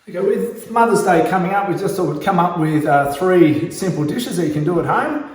Okay, with Mother's Day coming up, we just thought we'd come up with 3 simple dishes that you can do at home.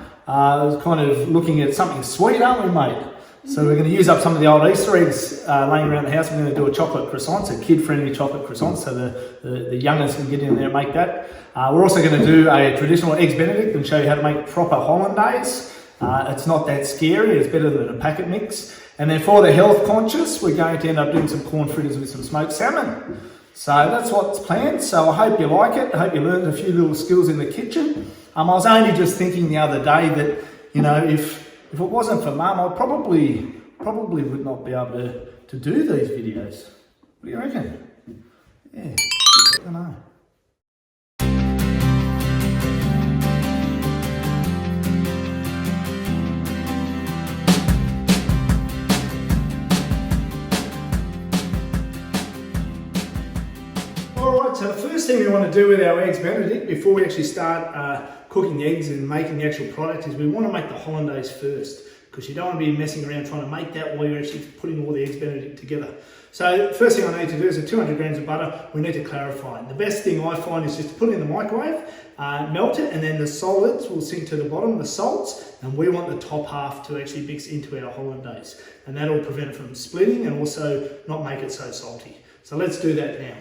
Kind of looking at something sweet, aren't we, mate? So we're going to use up some of the old Easter eggs laying around the house. We're going to do a chocolate croissant, a kid-friendly chocolate croissant, so the youngers can get in there and make that. We're also going to do a traditional Eggs Benedict and show you how to make proper hollandaise. It's not that scary, it's better than a packet mix. And then for the health conscious, we're going to end up doing some corn fritters with some smoked salmon. So that's what's planned. So I hope you like it. I hope you learned a few little skills in the kitchen. I was only just thinking the other day that, you know, if it wasn't for Mum, I probably would not be able to do these videos. What do you reckon? Yeah, I don't know. Alright, so the first thing we want to do with our Eggs Benedict before we actually start cooking the eggs and making the actual product is we want to make the hollandaise first, because you don't want to be messing around trying to make that while you're actually putting all the Eggs Benedict together. So first thing I need to do is at 200 grams of butter, we need to clarify it. The best thing I find is just to put it in the microwave, melt it, and then the solids will sink to the bottom, the salts, and we want the top half to actually mix into our hollandaise. And that'll prevent it from splitting and also not make it so salty. So let's do that now.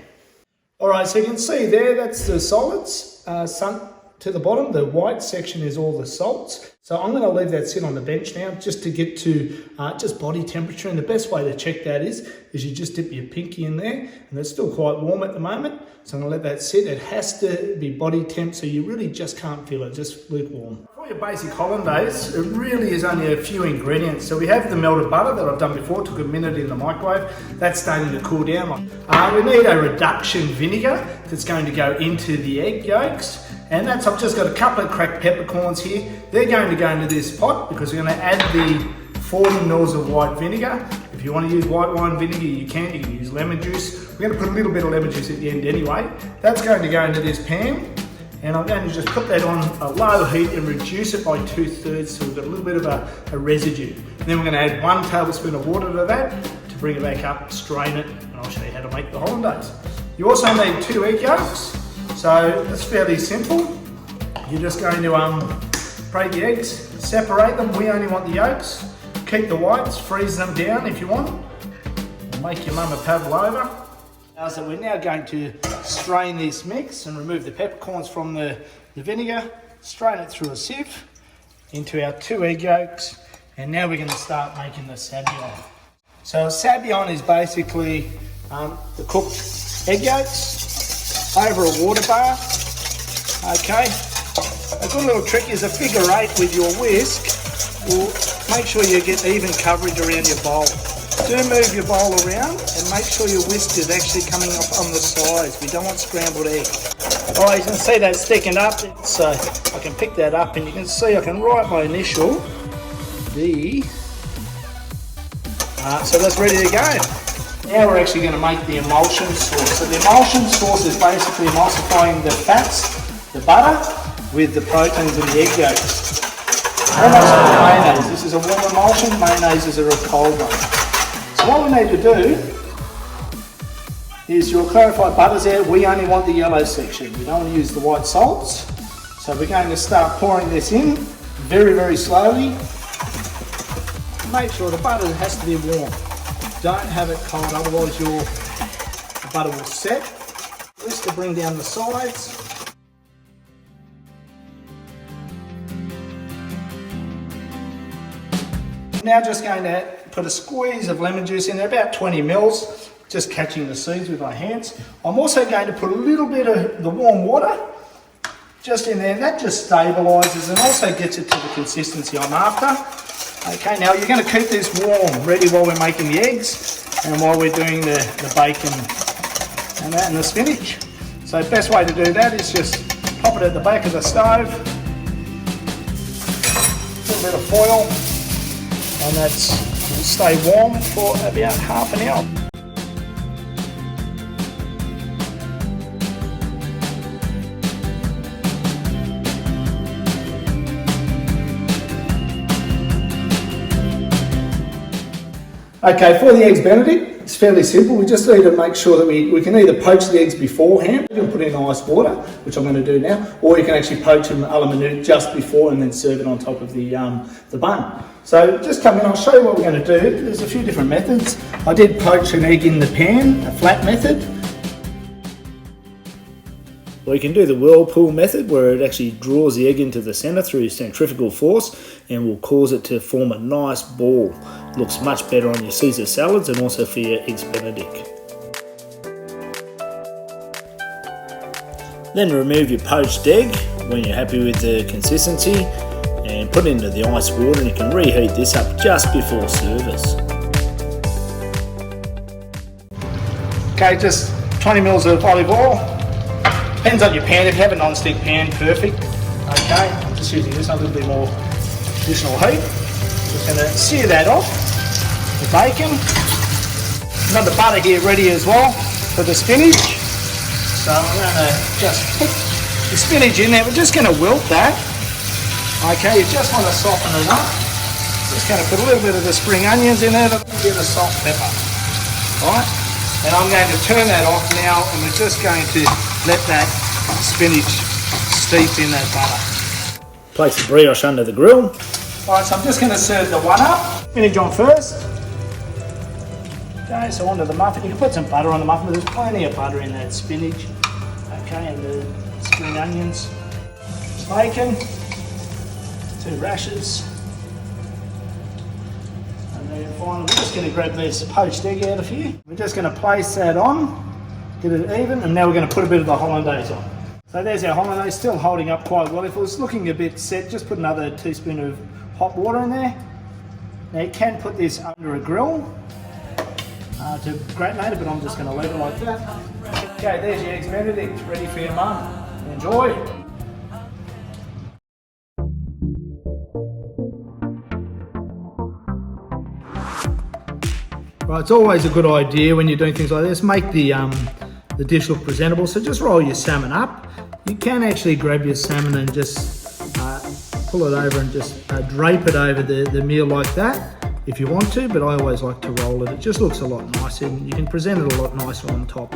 Alright, so you can see there, that's the solids sunk to the bottom. The white section is all the salts. So I'm going to leave that sit on the bench now just to get to just body temperature. And the best way to check that is you just dip your pinky in there, and it's still quite warm at the moment. So I'm going to let that sit. It has to be body temp, so you really just can't feel it, just lukewarm. For your basic hollandaise, it really is only a few ingredients. So we have the melted butter that I've done before, took a minute in the microwave. That's starting to cool down. We need a reduction vinegar that's going to go into the egg yolks. And that's, I've just got a couple of cracked peppercorns here. They're going to go into this pot because we're going to add the 40 mils of white vinegar. If you want to use white wine vinegar, you can use lemon juice. We're going to put a little bit of lemon juice at the end anyway. That's going to go into this pan. And I'm going to just put that on a low heat and reduce it by 2/3 so we've got a little bit of a residue. And then we're going to add 1 tablespoon of water to that to bring it back up, strain it, and I'll show you how to make the hollandaise. You also need 2 egg yolks. So it's fairly simple. You're just going to break the eggs, separate them. We only want the yolks. Keep the whites, freeze them down if you want. Make your mum a pavlova. So we're now going to strain this mix and remove the peppercorns from the vinegar, strain it through a sieve into our 2 egg yolks, and now we're going to start making the sabayon. So sabayon is basically the cooked egg yolks over a water bath. Okay, a good little trick is a figure 8 with your whisk will make sure you get even coverage around your bowl. Do move your bowl around and make sure your whisk is actually coming up on the sides. We don't want scrambled egg. Alright, you can see that sticking up, so I can pick that up and you can see I can write my initial D. So that's ready to go. Now we're actually going to make the emulsion sauce. So the emulsion sauce is basically emulsifying the fats, the butter, with the proteins and the egg yolks. Almost like mayonnaise. This is a warm emulsion, mayonnaise is a cold one. So what we need to do is your clarified butter's there. We only want the yellow section. We don't want to use the white salts. So we're going to start pouring this in very, very slowly. Make sure the butter has to be warm. Don't have it cold, otherwise the butter will set. Just to bring down the sides. Now just going to put a squeeze of lemon juice in there, about 20 mils, just catching the seeds with my hands. I'm also going to put a little bit of the warm water just in there, and that just stabilises and also gets it to the consistency I'm after. Okay, now you're going to keep this warm, ready while we're making the eggs and while we're doing the bacon and the spinach. So the best way to do that is just pop it at the back of the stove, a little bit of foil, and that will stay warm for about half an hour. Okay, for the Eggs Benedict, it's fairly simple. We just need to make sure that we can either poach the eggs beforehand, you can put in ice water, which I'm going to do now, or you can actually poach them a la minute just before and then serve it on top of the bun. So just come in, I'll show you what we're going to do. There's a few different methods. I did poach an egg in the pan, a flat method. Or you can do the whirlpool method where it actually draws the egg into the centre through centrifugal force and will cause it to form a nice ball. Looks much better on your Caesar salads and also for your Eggs Benedict. Then remove your poached egg when you're happy with the consistency and put it into the ice water, and you can reheat this up just before service. Okay, just 20 mils of olive oil. Depends on your pan. If you have a non-stick pan, perfect. Okay, I'm just using this a little bit more additional heat. Just going to sear that off. The bacon. I've got the butter here ready as well for the spinach. So I'm going to just put the spinach in there. We're just going to wilt that. Okay, you just want to soften it up. Just going to put a little bit of the spring onions in there, a little bit of salt and pepper. Alright, and I'm going to turn that off now, and we're just going to let that spinach steep in that butter. Place the brioche under the grill. Alright, so I'm just going to serve the one up. Spinach on first. Okay, so onto the muffin. You can put some butter on the muffin, but there's plenty of butter in that spinach. Okay, and the spring onions. Bacon. 2 rashers. And then finally, we're just going to grab this poached egg out of here. We're just going to place that on, get it even, and now we're going to put a bit of the hollandaise on. So there's our hollandaise, still holding up quite well. If it was looking a bit set, just put another teaspoon of hot water in there. Now you can put this under a grill to gratinate it, but I'm just going to leave it like that. Okay, there's your Eggs Benedict, ready for your mum. Enjoy. Right, it's always a good idea when you're doing things like this, make the dish look presentable. So just roll your salmon up. You can actually grab your salmon and just pull it over and just drape it over the meal like that if you want to, but I always like to roll it. It just looks a lot nicer and you can present it a lot nicer on top.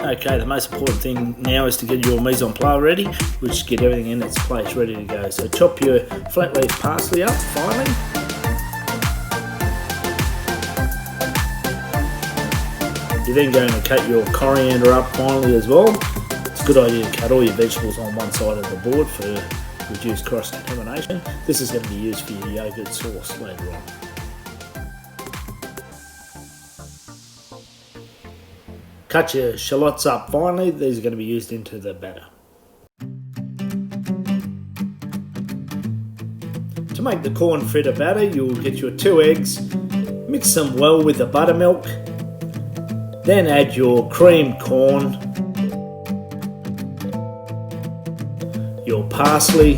Okay, the most important thing now is to get your mise en place ready, which get everything in its place, ready to go. So chop your flat leaf parsley up finely. You're then going to cut your coriander up finely as well. It's a good idea to cut all your vegetables on one side of the board for reduced cross-contamination. This is going to be used for your yogurt sauce later on. Cut your shallots up finely. These are going to be used into the batter. To make the corn fritter batter, you'll get your 2 eggs, mix them well with the buttermilk, then add your creamed corn, your parsley.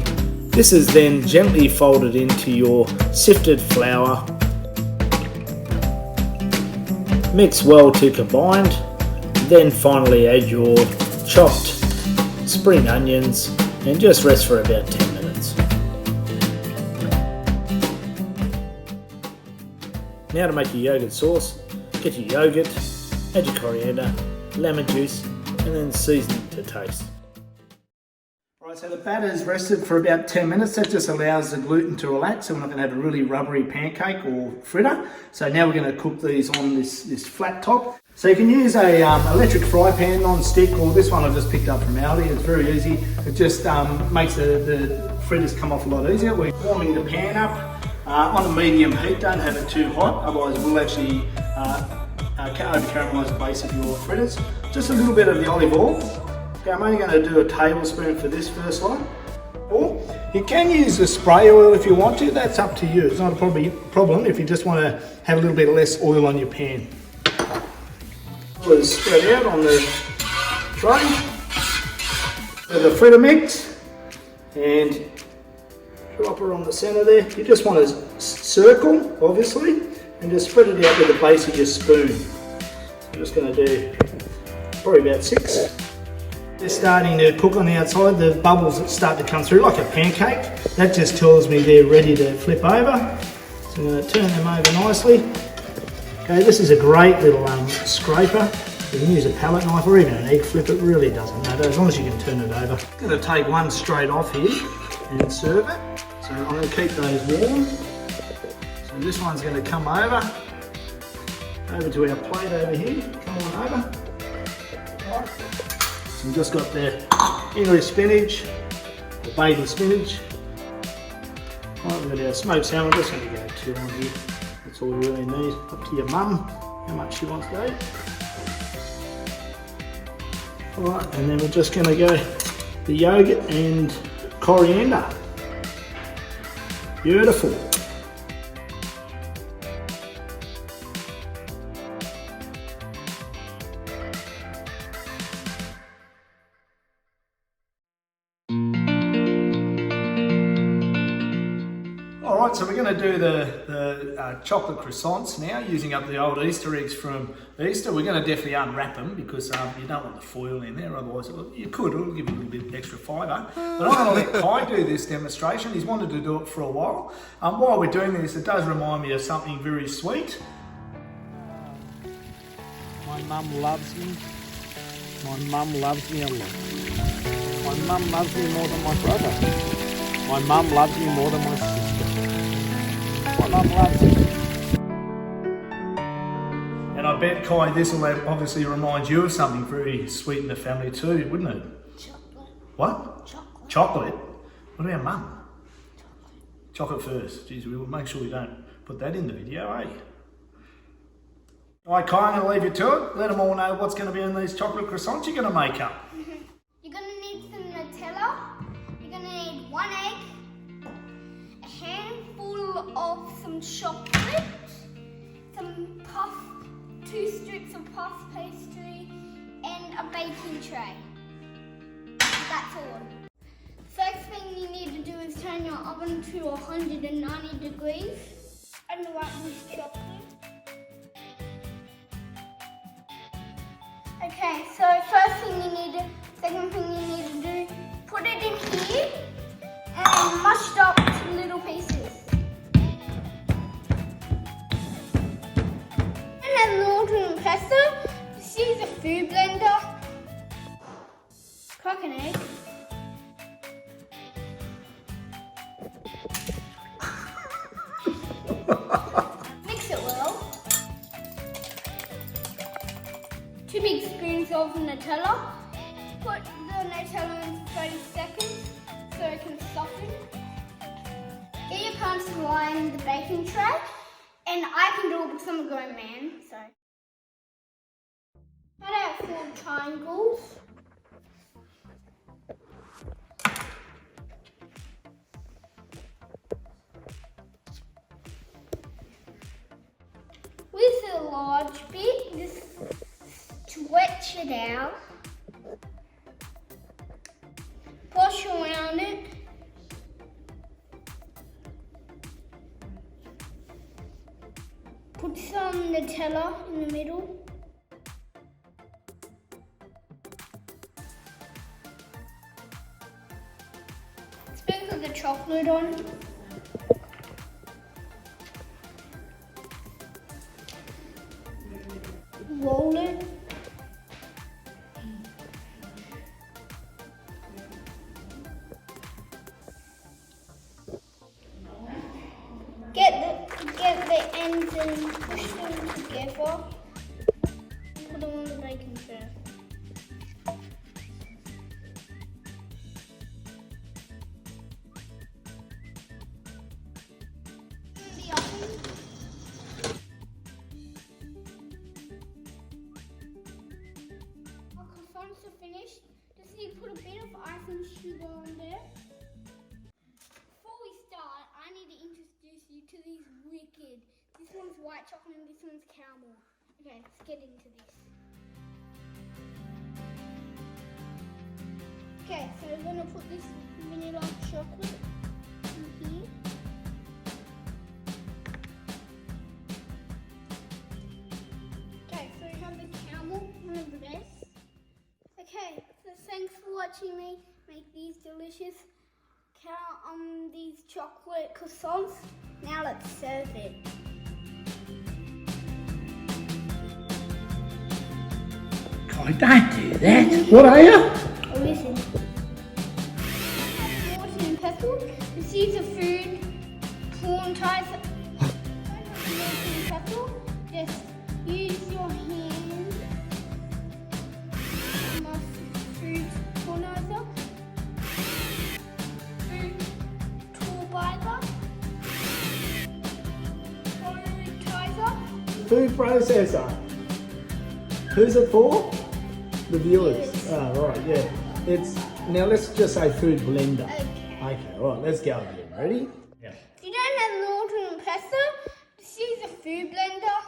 This is then gently folded into your sifted flour. Mix well to combined. Then finally add your chopped spring onions and just rest for about 10 minutes. Now to make your yogurt sauce, get your yogurt, add your coriander, lemon juice, and then season to taste. Right, so the batter's rested for about 10 minutes. That just allows the gluten to relax, so we're not going to have a really rubbery pancake or fritter. So now we're going to cook these on this flat top. So you can use a electric fry pan, non-stick, or this one I just picked up from Aldi. It's very easy. It just makes the fritters come off a lot easier. We're warming the pan up on a medium heat. Don't have it too hot, otherwise it will actually over-caramelise the base of your fritters. Just a little bit of the olive oil. Okay, I'm only going to do a tablespoon for this first one. Or you can use the spray oil if you want to. That's up to you. It's not a problem if you just want to have a little bit less oil on your pan. Is spread out on the tray. So the fritter mix and drop her on the centre there. You just want to circle, obviously, and just spread it out with the base of your spoon. I'm just going to do probably about 6. They're starting to cook on the outside. The bubbles that start to come through like a pancake. That just tells me they're ready to flip over. So I'm going to turn them over nicely. Okay, this is a great little scraper. You can use a palette knife or even an egg flip, it really doesn't matter as long as you can turn it over. I'm going to take one straight off here and serve it. So I'm going to keep those warm. So this one's going to come over to our plate over here. Come on over. Right. So we've just got the English spinach, the baby spinach. Right, we've got our smoked salmon. I'm just going to go 2 on here. That's all we really need. Up to your mum, how much she wants to eat. Alright, and then we're just going to go the yogurt and coriander. Beautiful. Alright, so we're going to do the chocolate croissants now, using up the old Easter eggs from Easter. We're going to definitely unwrap them because you don't want the foil in there, otherwise you could, it'll give you a little bit extra fibre. But I'm going to let Kai do this demonstration. He's wanted to do it for a while. While we're doing this, it does remind me of something very sweet. My mum loves me. My mum loves me a lot. My mum loves me more than my brother. My mum loves me more than my sister. My mum loves me. And I bet, Kai, this will obviously remind you of something very sweet in the family too, wouldn't it? Chocolate. What? Chocolate. Chocolate? What about mum? Chocolate first. Geez, we'll make sure we don't put that in the video, eh? All right, Kai, I'm going to leave you to it. Let them all know what's going to be in these chocolate croissants you're going to make up. You're going to need some Nutella. You're going to need 1 egg, a handful of some chocolate, some 2 strips of puff pastry, and a baking tray. That's all. First thing you need to do is turn your oven to 190 degrees and wrap this chocolate. Okay, so second thing you need to do, put it in here and then mash it up to little pieces. And then water and pesto, just use a food blender, crack an egg. Mix it well. 2 big spoons of Nutella. Put the Nutella in for 30 seconds so it can soften. Get your pan to line the baking tray, and I can do it because I'm a grown man. So, cut out 4 triangles. With a large bit, just stretch it out, push around it, put some Nutella in the middle, sprinkle the chocolate on. Roll it. Get the ends and push them together. Put them on the baking tray. The oven. Croissants are finished. Just need to put a bit of icing sugar on there. Before we start, I need to introduce you to these wicked. This one's white chocolate and this one's caramel. Okay, let's get into this. Okay, so we're gonna put this vanilla chocolate in here. Okay, so we have the caramel, one of the best. Okay, so thanks for watching me make these delicious these chocolate croissants. Now let's serve it. God, don't do that. What are you? Oh, listen. Salt and pepper. This is a food porntizer. Salt and pepper. Just use your hands. My food pornizer. Food toolbizer. Pornizer. Food processor. Who's it for? The viewers. Yes. Oh, right, yeah. It's now let's just say food blender. Okay. Okay, right, let's go again. Ready? Yeah. If you don't have salt and pepper, this is a food blender.